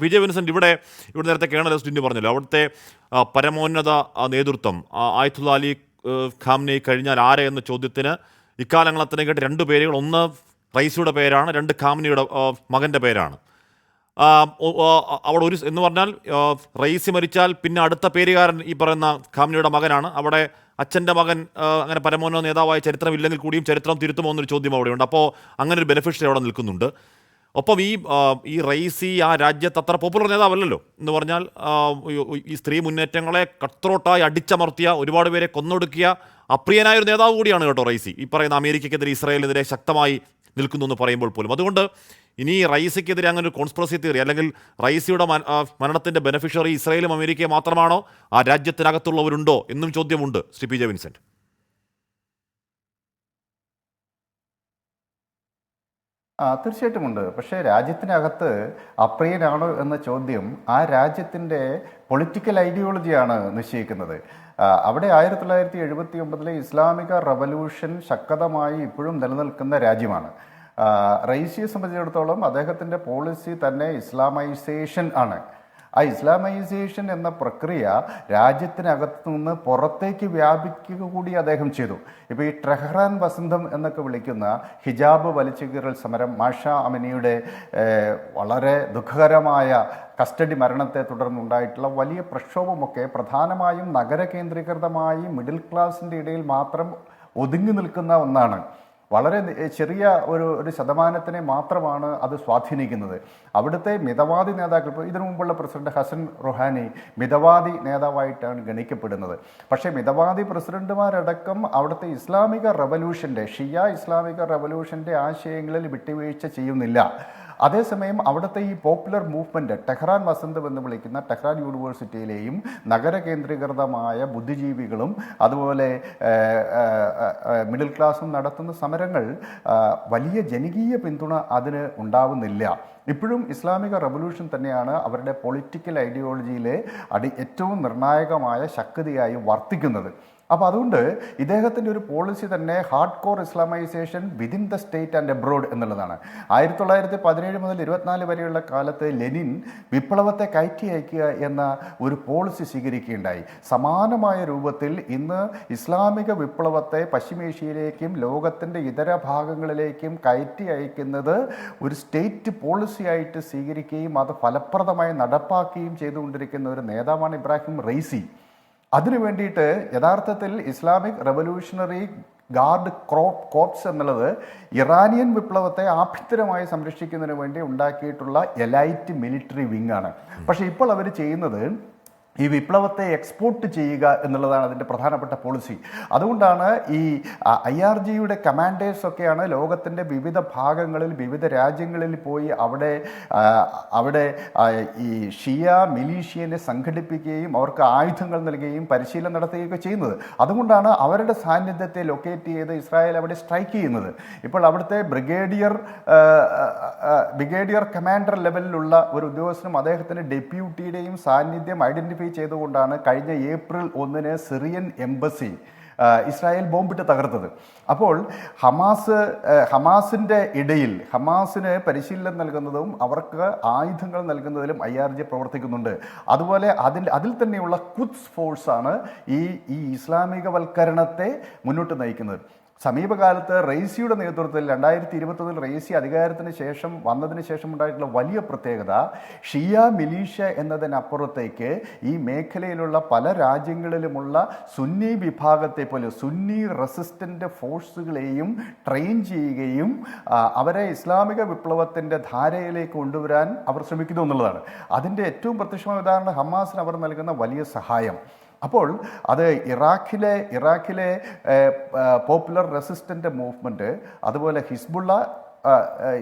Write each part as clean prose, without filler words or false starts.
P J Vincent, ഇവിടെ നേരത്തെ colonel സ്റ്റിൻഡി പറഞ്ഞല്ലോ, അവിടുത്തെ പരമോന്നത നേതൃത്വം ആയത്തുള്ള അലി ഖാംനെ കഴിഞ്ഞാൽ ആരെ എന്ന ചോദ്യത്തിന് ഇക്കാലങ്ങൾ അത്രയും കേട്ട് രണ്ട് പേരുകൾ, ഒന്ന് റൈസിയുടെ പേരാണ്, രണ്ട് ഖാംനിയുടെ മകൻ്റെ പേരാണ്. അവിടെ എന്ന് പറഞ്ഞാൽ റൈസി മരിച്ചാൽ പിന്നെ അടുത്ത പേരുകാരൻ ഈ പറയുന്ന ഖാംനിയുടെ മകനാണ്. അവിടെ അച്ഛൻ്റെ മകൻ അങ്ങനെ പരമോന്നത നേതാവായ ചരിത്രമില്ലെങ്കിൽ കൂടിയും ചരിത്രം തിരുത്തുമോ എന്നൊരു ചോദ്യം അവിടെയുണ്ട്. അപ്പോൾ അങ്ങനെ ഒരു ബെനിഫിഷ്യറി അവിടെ നിൽക്കുന്നുണ്ട്. ഒപ്പം ഈ റൈസി ആ രാജ്യത്ത് അത്ര പോപ്പുലർ നേതാവല്ലല്ലോ. എന്ന് പറഞ്ഞാൽ ഈ സ്ത്രീ മുന്നേറ്റങ്ങളെ കട്ട്രോട്ടായി അടിച്ചമർത്തിയ, ഒരുപാട് പേരെ കൊന്നൊടുക്കിയ അപ്രിയനായ ഒരു നേതാവ് കൂടിയാണ് കേട്ടോ റൈസി. ഈ പറയുന്ന അമേരിക്കയ്ക്കെതിരെ ഇസ്രായേലിനെതിരെ ശക്തമായി നിൽക്കുന്നു എന്ന് പറയുമ്പോൾ പോലും. അതുകൊണ്ട് ഇനി റൈസിക്കെതിരെ അങ്ങനെ ഒരു കോൺസ്പിറസി തിയറി, അല്ലെങ്കിൽ റൈസിയുടെ മരണത്തിൻ്റെ ബെനിഫിഷ്യറി ഇസ്രായേലും അമേരിക്കയും മാത്രമാണോ, ആ രാജ്യത്തിനകത്തുള്ളവരുണ്ടോ എന്നും ചോദ്യമുണ്ട്. Shri P J Vincent. തീർച്ചയായിട്ടുമുണ്ട്. പക്ഷേ രാജ്യത്തിനകത്ത് അപ്രിയനാണോ എന്ന ചോദ്യം ആ രാജ്യത്തിൻ്റെ പൊളിറ്റിക്കൽ ഐഡിയോളജിയാണ് നിശ്ചയിക്കുന്നത്. അവിടെ 1979 ഇസ്ലാമിക റവല്യൂഷൻ ശക്തമായി ഇപ്പോഴും നിലനിൽക്കുന്ന രാജ്യമാണ്. റൈസിയെ സംബന്ധിച്ചിടത്തോളം അദ്ദേഹത്തിൻ്റെ പോളിസി തന്നെ ഇസ്ലാമൈസേഷൻ ആണ്. ആ ഇസ്ലാമൈസേഷൻ എന്ന പ്രക്രിയ രാജ്യത്തിനകത്തു നിന്ന് പുറത്തേക്ക് വ്യാപിക്കുക കൂടി അദ്ദേഹം ചെയ്തു. ഇപ്പോൾ ഈ ടെഹ്റാൻ വസന്തം എന്നൊക്കെ വിളിക്കുന്ന ഹിജാബ് വലിച്ചുകീറൽ സമരം, മാഷ അമിനിയുടെ വളരെ ദുഃഖകരമായ കസ്റ്റഡി മരണത്തെ തുടർന്നുണ്ടായിട്ടുള്ള വലിയ പ്രക്ഷോഭമൊക്കെ പ്രധാനമായും നഗര കേന്ദ്രീകൃതമായി മിഡിൽ ക്ലാസിൻ്റെ ഇടയിൽ മാത്രം ഒതുങ്ങി നിൽക്കുന്ന ഒന്നാണ്. വളരെ ചെറിയ ഒരു ശതമാനത്തിനെ മാത്രമാണ് അത് സ്വാധീനിക്കുന്നത്. അവിടുത്തെ മിതവാദി നേതാക്കൾ, ഇപ്പോൾ ഇതിനു മുമ്പുള്ള പ്രസിഡന്റ് ഹസൻ റുഹാനി മിതവാദി നേതാവായിട്ടാണ് ഗണിക്കപ്പെടുന്നത്. പക്ഷേ മിതവാദി പ്രസിഡന്റുമാരടക്കം അവിടുത്തെ ഇസ്ലാമിക റവല്യൂഷൻ്റെ, ഷിയ ഇസ്ലാമിക റവല്യൂഷൻ്റെ ആശയങ്ങളിൽ വിട്ടുവീഴ്ച ചെയ്യുന്നില്ല. അതേസമയം അവിടുത്തെ ഈ പോപ്പുലർ മൂവ്മെൻറ്റ്, ടെഹ്റാൻ വസന്തം എന്ന് വിളിക്കുന്ന ടെഹ്റാൻ യൂണിവേഴ്സിറ്റിയിലെയും നഗര കേന്ദ്രീകൃതമായ ബുദ്ധിജീവികളും അതുപോലെ മിഡിൽ ക്ലാസ്സും നടത്തുന്ന സമരങ്ങൾ വലിയ ജനകീയ പിന്തുണ അതിന് ഉണ്ടാവുന്നില്ല. ഇപ്പോഴും ഇസ്ലാമിക റവല്യൂഷൻ തന്നെയാണ് അവരുടെ പൊളിറ്റിക്കൽ ഐഡിയോളജിയിലെ ഏറ്റവും നിർണായകമായ ശക്തിയായി വർത്തിക്കുന്നത്. അപ്പോൾ അതുകൊണ്ട് ഇദ്ദേഹത്തിൻ്റെ ഒരു പോളിസി തന്നെ hard core Islamisation within the state and abroad എന്നുള്ളതാണ്. 1917 മുതൽ 24 വരെയുള്ള കാലത്ത് ലെനിൻ വിപ്ലവത്തെ കയറ്റി അയക്കുക എന്ന ഒരു പോളിസി സ്വീകരിക്കുകയുണ്ടായി. സമാനമായ രൂപത്തിൽ ഇന്ന് ഇസ്ലാമിക വിപ്ലവത്തെ പശ്ചിമേഷ്യയിലേക്കും ലോകത്തിൻ്റെ ഇതര ഭാഗങ്ങളിലേക്കും കയറ്റി അയക്കുന്നത് ഒരു സ്റ്റേറ്റ് പോളിസിയായിട്ട് സ്വീകരിക്കുകയും അത് ഫലപ്രദമായി നടപ്പാക്കുകയും ചെയ്തുകൊണ്ടിരിക്കുന്ന ഒരു നേതാവാണ് ഇബ്രാഹിം റൈസി. അതിനു വേണ്ടിയിട്ട് യഥാർത്ഥത്തിൽ ഇസ്ലാമിക് റവല്യൂഷണറി ഗാർഡ് കോർപ്സ് എന്നുള്ളത് ഇറാനിയൻ വിപ്ലവത്തെ ആഭ്യന്തരമായി സംരക്ഷിക്കുന്നതിന് വേണ്ടി ഉണ്ടാക്കിയിട്ടുള്ള എലൈറ്റ് മിലിറ്ററി വിങ് ആണ്. പക്ഷേ ഇപ്പോൾ അവർ ചെയ്യുന്നത് ഈ വിപ്ലവത്തെ എക്സ്പോർട്ട് ചെയ്യുക എന്നുള്ളതാണ് അതിൻ്റെ പ്രധാനപ്പെട്ട പോളിസി. അതുകൊണ്ടാണ് ഈ IRGയുടെ കമാൻഡേഴ്സൊക്കെയാണ് ലോകത്തിൻ്റെ വിവിധ ഭാഗങ്ങളിൽ വിവിധ രാജ്യങ്ങളിൽ പോയി അവിടെ ഈ ഷിയ മിലീഷ്യനെ സംഘടിപ്പിക്കുകയും അവർക്ക് ആയുധങ്ങൾ നൽകുകയും പരിശീലനം നടത്തുകയൊക്കെ ചെയ്യുന്നത്. അതുകൊണ്ടാണ് അവരുടെ സാന്നിധ്യത്തെ ലൊക്കേറ്റ് ചെയ്ത് ഇസ്രായേൽ അവിടെ സ്ട്രൈക്ക് ചെയ്യുന്നത്. ഇപ്പോൾ അവിടുത്തെ ബ്രിഗേഡിയർ കമാൻഡർ ലെവലിലുള്ള ഒരു ഉദ്യോഗസ്ഥനും അദ്ദേഹത്തിൻ്റെ ഡെപ്യൂട്ടിയുടെയും സാന്നിധ്യം ഐഡൻറ്റിഫൈ ചെയ്തുകൊണ്ടാണ് കഴിഞ്ഞ ഏപ്രിൽ 1 സിറിയൻ എംബസി ഇസ്രായേൽ ബോംബിട്ട് തകർത്തത്. അപ്പോൾ ഹമാസിൻ്റെ ഇടയിൽ ഹമാസിന് പരിശീലനം നൽകുന്നതും അവർക്ക് ആയുധങ്ങൾ നൽകുന്നതിലും IRG പ്രവർത്തിക്കുന്നുണ്ട്. അതുപോലെ അതിൽ തന്നെയുള്ള ഖുദ്സ് ഫോഴ്സാണ് ഈ ഇസ്ലാമികവൽക്കരണത്തെ മുന്നോട്ട് നയിക്കുന്നത്. സമീപകാലത്ത് റൈസിയുടെ നേതൃത്വത്തിൽ 2021 റൈസി അധികാരത്തിന് ശേഷം വന്നതിന് ശേഷം ഉണ്ടായിട്ടുള്ള വലിയ പ്രത്യേകത, ഷിയ മിലീഷ്യ എന്നതിനപ്പുറത്തേക്ക് ഈ മേഖലയിലുള്ള പല രാജ്യങ്ങളിലുമുള്ള സുന്നി വിഭാഗത്തെ പോലെ സുന്നി റെസിസ്റ്റൻ്റ് ഫോഴ്സുകളെയും ട്രെയിൻ ചെയ്യുകയും അവരെ ഇസ്ലാമിക വിപ്ലവത്തിൻ്റെ ധാരയിലേക്ക് കൊണ്ടുവരാൻ അവർ ശ്രമിക്കുന്നു എന്നുള്ളതാണ്. അതിൻ്റെ ഏറ്റവും പ്രത്യക്ഷമായ ഉദാഹരണം ഹമാസിന് അവർ നൽകുന്ന വലിയ സഹായം. അപ്പോൾ അത് ഇറാഖിലെ പോപ്പുലർ റെസിസ്റ്റൻ്റ് മൂവ്മെൻറ്റ്, അതുപോലെ ഹിസ്ബുള്ള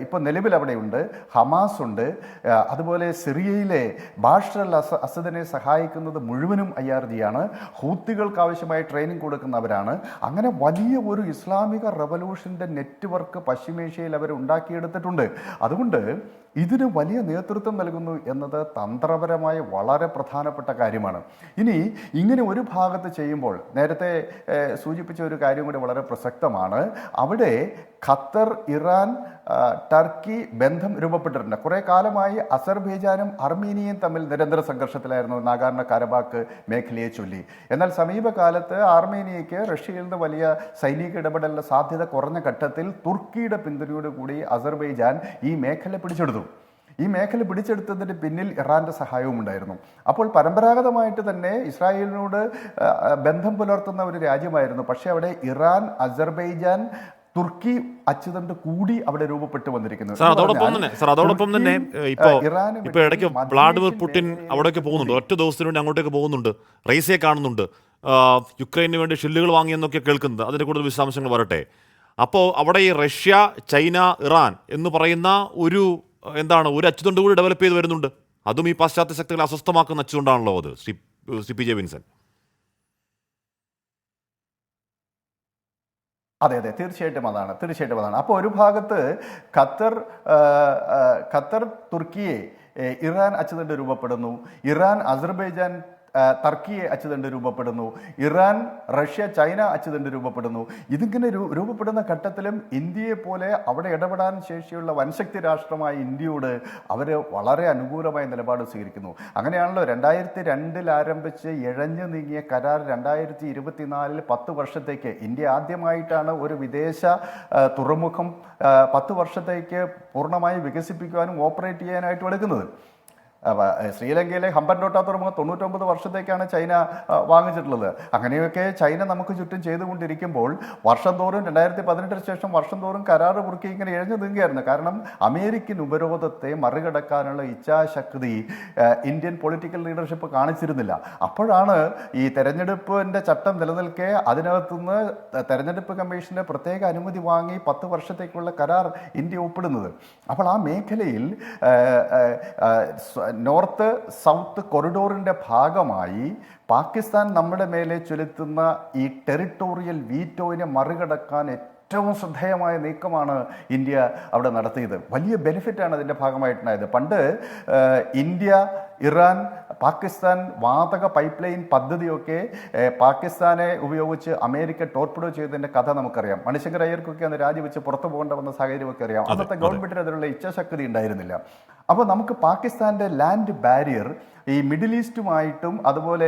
ഇപ്പോൾ നിലവിൽ അവിടെയുണ്ട്, ഹമാസ് ഉണ്ട്, അതുപോലെ സിറിയയിലെ ബാഷർ അൽ അസദിനെ സഹായിക്കുന്നത് മുഴുവനും IRG ആണ്. ഹൂത്തികൾക്ക് ആവശ്യമായ ട്രെയിനിങ് കൊടുക്കുന്നവരാണ്. അങ്ങനെ വലിയ ഒരു ഇസ്ലാമിക റവല്യൂഷൻ്റെ നെറ്റ്വർക്ക് പശ്ചിമേഷ്യയിൽ അവർ ഉണ്ടാക്കിയെടുത്തിട്ടുണ്ട്. അതുകൊണ്ട് ഇതിന് വലിയ നേതൃത്വം നൽകുന്നു എന്നത് തന്ത്രപരമായി വളരെ പ്രധാനപ്പെട്ട കാര്യമാണ്. ഇനി ഇങ്ങനെ ഒരു ഭാഗത്ത് ചെയ്യുമ്പോൾ നേരത്തെ സൂചിപ്പിച്ച ഒരു കാര്യം കൂടി വളരെ പ്രസക്തമാണ്. അവിടെ ഖത്തർ, ഇറാൻ, ടർക്കി ബന്ധം രൂപപ്പെട്ടിട്ടുണ്ട്. കുറേ കാലമായി അസർബൈജാനും അർമീനിയയും തമ്മിൽ നിരന്തര സംഘർഷത്തിലായിരുന്നു നാഗോർണോ കരബാക്ക് മേഖലയെ ചൊല്ലി. എന്നാൽ സമീപകാലത്ത് ആർമേനിയയ്ക്ക് റഷ്യയിൽ നിന്ന് വലിയ സൈനിക ഇടപെടലിന്റെ സാധ്യത കുറഞ്ഞ ഘട്ടത്തിൽ തുർക്കിയുടെ പിന്തുണയോടുകൂടി അസർബൈജാൻ ഈ മേഖല പിടിച്ചെടുത്തു. ഈ മേഖല പിടിച്ചെടുത്തതിന് പിന്നിൽ ഇറാന്റെ സഹായവും ഉണ്ടായിരുന്നു. അപ്പോൾ പരമ്പരാഗതമായിട്ട് തന്നെ ഇസ്രായേലിനോട് ബന്ധം പുലർത്തുന്ന ഒരു രാജ്യമായിരുന്നു. പക്ഷേ അവിടെ ഇറാൻ, അസർബൈജാൻ, തുർക്കി അച്ചുതണ്ട് കൂടി അവിടെ രൂപപ്പെട്ടു വന്നിരിക്കുന്നു. അതോടൊപ്പം തന്നെ ഇപ്പൊ ഇടയ്ക്ക് വ്ളാഡിമിർ പുടിൻ അവിടേക്ക് പോകുന്നുണ്ട്, ഒറ്റ ദിവസത്തിന് വേണ്ടി അങ്ങോട്ടേക്ക് പോകുന്നുണ്ട്, റൈസിയെ കാണുന്നുണ്ട്, യുക്രൈനു വേണ്ടി ഷില്ലുകൾ വാങ്ങിയെന്നൊക്കെ കേൾക്കുന്നത്. അതിന്റെ കൂടുതൽ വിശദാംശങ്ങൾ വരട്ടെ. അപ്പോൾ അവിടെ ഈ റഷ്യ, ചൈന, ഇറാൻ എന്ന് പറയുന്ന ഒരു അച്ചുതണ്ട് കൂടി ഡെവലപ്പ് ചെയ്ത് വരുന്നുണ്ട്. അതും ഈ പാശ്ചാത്യ ശക്തികളെ അസ്വസ്ഥമാക്കുന്ന അച്ചുകൊണ്ടാണല്ലോ അത്, ശ്രീ പി ജെ വിൻസൻ. അതെ, തീർച്ചയായിട്ടും അതാണ്. അപ്പോൾ ഒരു ഭാഗത്ത് ഖത്തർ തുർക്കിയെ ഇറാൻ അച്ചുതണ്ട് രൂപപ്പെടുന്നു, ഇറാൻ അസർബൈജാൻ ടർക്കിയെ അച്ചുതണ്ട് രൂപപ്പെടുന്നു, ഇറാൻ റഷ്യ ചൈന അച്ചുതണ്ട് രൂപപ്പെടുന്നു. ഇതിങ്ങനെ രൂപപ്പെടുന്ന ഘട്ടത്തിലും ഇന്ത്യയെ പോലെ അവിടെ ഇടപെടാൻ ശേഷിയുള്ള വൻശക്തി രാഷ്ട്രമായ ഇന്ത്യയോട് അവർ വളരെ അനുകൂലമായ നിലപാട് സ്വീകരിക്കുന്നു. അങ്ങനെയാണല്ലോ 2002 ആരംഭിച്ച് ഇഴഞ്ഞു നീങ്ങിയ കരാർ 2024 10 വർഷത്തേക്ക് ഇന്ത്യ ആദ്യമായിട്ടാണ് ഒരു വിദേശ തുറമുഖം 10 വർഷത്തേക്ക് പൂർണ്ണമായി വികസിപ്പിക്കുവാനും ഓപ്പറേറ്റ് ചെയ്യാനായിട്ടും എടുക്കുന്നത്. ശ്രീലങ്കയിലെ ഹമ്പൻടോട്ട തുറമുഖം 99 വർഷത്തേക്കാണ് ചൈന വാങ്ങിച്ചിട്ടുള്ളത്. അങ്ങനെയൊക്കെ ചൈന നമുക്ക് ചുറ്റും ചെയ്തുകൊണ്ടിരിക്കുമ്പോൾ വർഷം തോറും 2018 ശേഷം വർഷം തോറും കരാറ് പുതുക്കി ഇങ്ങനെ ഇഴഞ്ഞു നീങ്ങുകയായിരുന്നു. കാരണം അമേരിക്കൻ ഉപരോധത്തെ മറികടക്കാനുള്ള ഇച്ഛാശക്തി ഇന്ത്യൻ പൊളിറ്റിക്കൽ ലീഡർഷിപ്പ് കാണിച്ചിരുന്നില്ല. അപ്പോഴാണ് ഈ തെരഞ്ഞെടുപ്പിൻ്റെ ചട്ടം നിലനിൽക്കെ അതിനകത്തുനിന്ന് തെരഞ്ഞെടുപ്പ് കമ്മീഷന്റെ പ്രത്യേക അനുമതി വാങ്ങി 10 വർഷത്തേക്കുള്ള കരാർ ഇന്ത്യ ഒപ്പിടുന്നത്. അപ്പോൾ ആ മേഖലയിൽ നോർത്ത് സൗത്ത് കൊറിഡോറിൻ്റെ ഭാഗമായി പാകിസ്ഥാൻ നമ്മുടെ മേലെ ചൊലുത്തുന്ന ഈ ടെറിട്ടോറിയൽ വീറ്റോയിനെ മറികടക്കാൻ ഏറ്റവും ശ്രദ്ധേയമായ നീക്കമാണ് ഇന്ത്യ അവിടെ നടത്തിയത്. വലിയ ബെനിഫിറ്റാണ് അതിൻ്റെ ഭാഗമായിട്ടുണ്ടായത്. പണ്ട് ഇന്ത്യ, ഇറാൻ, പാകിസ്ഥാൻ വാതക പൈപ്പ് ലൈൻ പദ്ധതിയൊക്കെ പാകിസ്ഥാനെ ഉപയോഗിച്ച് അമേരിക്ക ടോർപിഡോ ചെയ്തതിൻ്റെ കഥ നമുക്കറിയാം. മണിശങ്കർ അയ്യർക്കൊക്കെ അന്ന് രാജിവെച്ച് പുറത്തു പോകേണ്ട വന്ന സാഹചര്യമൊക്കെ അറിയാം. അന്നത്തെ ഗവൺമെൻറ്റിന് അതിനുള്ള ഇച്ഛാശക്തി ഉണ്ടായിരുന്നില്ല. അപ്പോൾ നമുക്ക് പാകിസ്ഥാൻ്റെ ലാൻഡ് ബാരിയർ ഈ മിഡിൽ ഈസ്റ്റുമായിട്ടും അതുപോലെ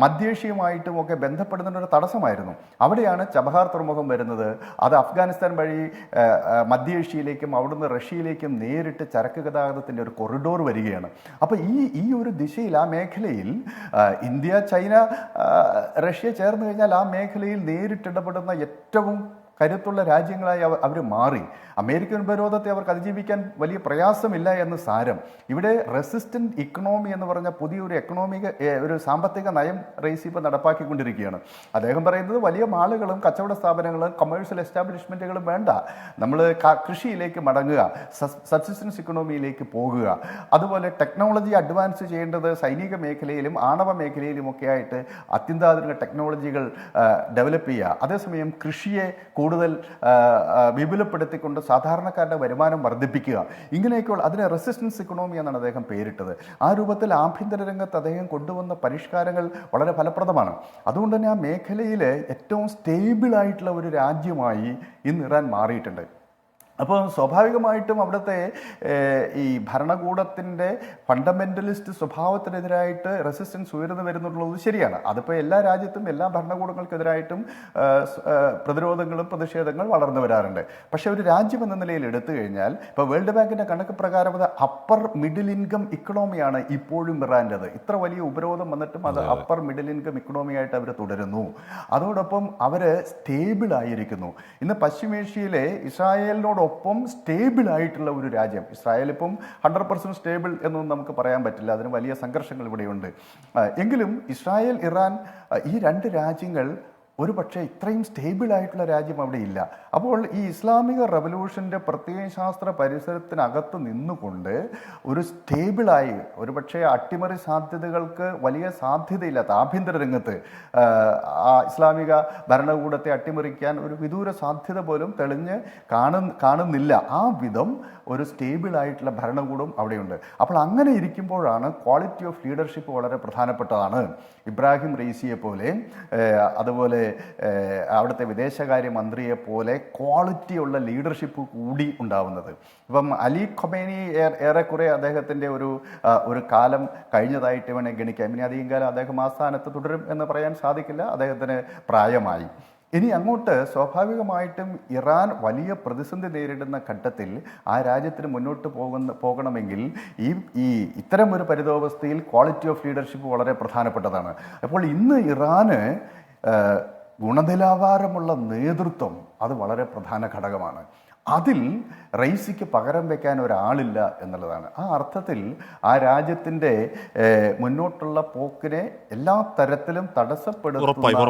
മധ്യേഷ്യയുമായിട്ടും ഒക്കെ ബന്ധപ്പെടുന്നതിനൊരു തടസ്സമായിരുന്നു. അവിടെയാണ് ചബഹാർ തുറമുഖം വരുന്നത്. അത് അഫ്ഗാനിസ്ഥാൻ വഴി മധ്യേഷ്യയിലേക്കും അവിടുന്ന് റഷ്യയിലേക്കും നേരിട്ട് ചരക്ക് ഗതാഗതത്തിൻ്റെ ഒരു കൊറിഡോർ വരികയാണ്. അപ്പോൾ ഈ ഒരു ദിശയിൽ ആ മേഖലയിൽ ഇന്ത്യ, ചൈന, റഷ്യ ചേർന്ന് കഴിഞ്ഞാൽ ആ മേഖലയിൽ നേരിട്ടിടപെടുന്ന ഏറ്റവും കരുത്തുള്ള രാജ്യങ്ങളായി അവർ മാറി. അമേരിക്കൻ ഉപരോധത്തെ അവർക്ക് അതിജീവിക്കാൻ വലിയ പ്രയാസമില്ല എന്ന് സാരം. ഇവിടെ റെസിസ്റ്റന്റ് ഇക്കണോമി എന്ന് പറഞ്ഞ പുതിയൊരു ഒരു സാമ്പത്തിക നയം റൈസി ഇപ്പോൾ നടപ്പാക്കിക്കൊണ്ടിരിക്കുകയാണ്. അദ്ദേഹം പറയുന്നത് വലിയ മാളുകളും കച്ചവട സ്ഥാപനങ്ങളും കൊമേഴ്ഷ്യൽ എസ്റ്റാബ്ലിഷ്മെൻറ്റുകളും വേണ്ട, നമ്മൾ കൃഷിയിലേക്ക് മടങ്ങുക, സബ്സിസ്റ്റൻസ് ഇക്കണോമിയിലേക്ക് പോകുക, അതുപോലെ ടെക്നോളജി അഡ്വാൻസ് ചെയ്യേണ്ടത് സൈനിക മേഖലയിലും ആണവ മേഖലയിലും ഒക്കെ ആയിട്ട് അത്യന്താധുനിക ടെക്നോളജികൾ ഡെവലപ്പ് ചെയ്യുക. അതേസമയം കൃഷിയെ കൂടുതൽ വിപുലപ്പെടുത്തിക്കൊണ്ട് സാധാരണക്കാരുടെ വരുമാനം വർദ്ധിപ്പിക്കുക. ഇങ്ങനെയൊക്കെയുള്ള അതിനെ റെസിസ്റ്റൻസ് ഇക്കണോമി എന്നാണ് അദ്ദേഹം പേരിട്ടത്. ആ രൂപത്തിൽ ആഭ്യന്തര രംഗത്ത് അദ്ദേഹം കൊണ്ടുവന്ന പരിഷ്കാരങ്ങൾ വളരെ ഫലപ്രദമാണ്. അതുകൊണ്ട് തന്നെ ആ മേഖലയിൽ ഏറ്റവും സ്റ്റേബിളായിട്ടുള്ള ഒരു രാജ്യമായി ഇന്ന് ഇറാൻ മാറിയിട്ടുണ്ട്. അപ്പോൾ സ്വാഭാവികമായിട്ടും അവിടുത്തെ ഈ ഭരണകൂടത്തിൻ്റെ ഫണ്ടമെൻ്റലിസ്റ്റ് സ്വഭാവത്തിനെതിരായിട്ട് റെസിസ്റ്റൻസ് ഉയർന്നു വരുന്നുള്ളത് ശരിയാണ്. അതിപ്പോൾ എല്ലാ രാജ്യത്തും എല്ലാ ഭരണകൂടങ്ങൾക്കെതിരായിട്ടും പ്രതിരോധങ്ങളും പ്രതിഷേധങ്ങളും വളർന്നു വരാറുണ്ട്. പക്ഷേ ഒരു രാജ്യം എന്ന നിലയിൽ എടുത്തു കഴിഞ്ഞാൽ ഇപ്പോൾ വേൾഡ് ബാങ്കിൻ്റെ കണക്ക് പ്രകാരം അത് അപ്പർ മിഡിൽ ഇൻകം ഇക്കണോമിയാണ് ഇപ്പോഴും ഇറാൻ്റെത്. ഇത്ര വലിയ ഉപരോധം വന്നിട്ടും അത് അപ്പർ മിഡിൽ ഇൻകം ഇക്കണോമിയായിട്ട് അവർ തുടരുന്നു. അതോടൊപ്പം അവർ സ്റ്റേബിളായിരിക്കുന്നു. ഇന്ന് പശ്ചിമേഷ്യയിലെ ഇസ്രായേലിനോട് ഒപ്പം സ്റ്റേബിൾ ആയിട്ടുള്ള ഒരു രാജ്യം. ഇസ്രായേൽ ഇപ്പം 100% സ്റ്റേബിൾ എന്നൊന്നും നമുക്ക് പറയാൻ പറ്റില്ല, അതിന് വലിയ സംഘർഷങ്ങൾ ഇവിടെയുണ്ട്. എങ്കിലും ഇസ്രായേൽ, ഇറാൻ ഈ രണ്ട് രാജ്യങ്ങൾ ഒരു പക്ഷേ ഇത്രയും സ്റ്റേബിൾ ആയിട്ടുള്ള രാജ്യം അവിടെ ഇല്ല. അപ്പോൾ ഈ ഇസ്ലാമിക റവല്യൂഷൻ്റെ പ്രത്യയശാസ്ത്ര പരിസരത്തിനകത്ത് നിന്നുകൊണ്ട് ഒരു സ്റ്റേബിളായി, ഒരു പക്ഷേ അട്ടിമറി സാധ്യതകൾക്ക് വലിയ സാധ്യതയില്ലാത്ത ആഭ്യന്തര രംഗത്ത് ആ ഇസ്ലാമിക ഭരണകൂടത്തെ അട്ടിമറിക്കാൻ ഒരു വിദൂര സാധ്യത പോലും തെളിഞ്ഞ് കാണുന്നില്ല. ആ വിധം ഒരു സ്റ്റേബിളായിട്ടുള്ള ഭരണകൂടം അവിടെയുണ്ട്. അപ്പോൾ അങ്ങനെ ഇരിക്കുമ്പോഴാണ് ക്വാളിറ്റി ഓഫ് ലീഡർഷിപ്പ് വളരെ പ്രധാനപ്പെട്ടതാണ്. ഇബ്രാഹിം റൈസിയെ പോലെ, അതുപോലെ അവിടുത്തെ വിദേശകാര്യമന്ത്രിയെ പോലെ ക്വാളിറ്റിയുള്ള ലീഡർഷിപ്പ് കൂടി ഉണ്ടാവുന്നത്. ഇപ്പം അലി ഖൊമേനി ഏറെക്കുറെ അദ്ദേഹത്തിൻ്റെ ഒരു കാലം കഴിഞ്ഞതായിട്ട് വേണേൽ ഗണിക്കാം. ഇനി അധികം കാലം അദ്ദേഹം ആ സ്ഥാനത്ത് തുടരും എന്ന് പറയാൻ സാധിക്കില്ല, അദ്ദേഹത്തിന് പ്രായമായി. ഇനി അങ്ങോട്ട് സ്വാഭാവികമായിട്ടും ഇറാൻ വലിയ പ്രതിസന്ധി നേരിടുന്ന ഘട്ടത്തിൽ ആ രാജ്യത്തിന് മുന്നോട്ട് പോകണമെങ്കിൽ ഈ ഇത്തരം ഒരു പരിതോവസ്ഥയിൽ ക്വാളിറ്റി ഓഫ് ലീഡർഷിപ്പ് വളരെ പ്രധാനപ്പെട്ടതാണ്. അപ്പോൾ ഇന്ന് ഇറാന് ഗുണനിലവാരമുള്ള നേതൃത്വം അത് വളരെ പ്രധാന ഘടകമാണ്. അതിൽ റൈസിക്ക് പകരം വെക്കാൻ ഒരാളില്ല എന്നുള്ളതാണ്. ആ അർത്ഥത്തിൽ ആ രാജ്യത്തിൻ്റെ മുന്നോട്ടുള്ള പോക്കിനെ എല്ലാ തരത്തിലും തടസ്സപ്പെടുത്തുന്ന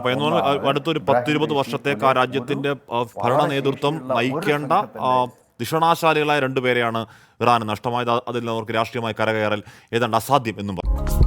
അടുത്തൊരു 10-20 വർഷത്തേക്ക് ആ രാജ്യത്തിന്റെ ഭരണ നേതൃത്വം നയിക്കേണ്ട ദിഷണാശാലികളായ രണ്ടുപേരെയാണ് ഇറാന് നഷ്ടമായത്. അതിൽ അവർക്ക് രാഷ്ട്രീയമായി കരകയറൽ ഏതാണ്ട് അസാധ്യം എന്നും പറഞ്ഞു.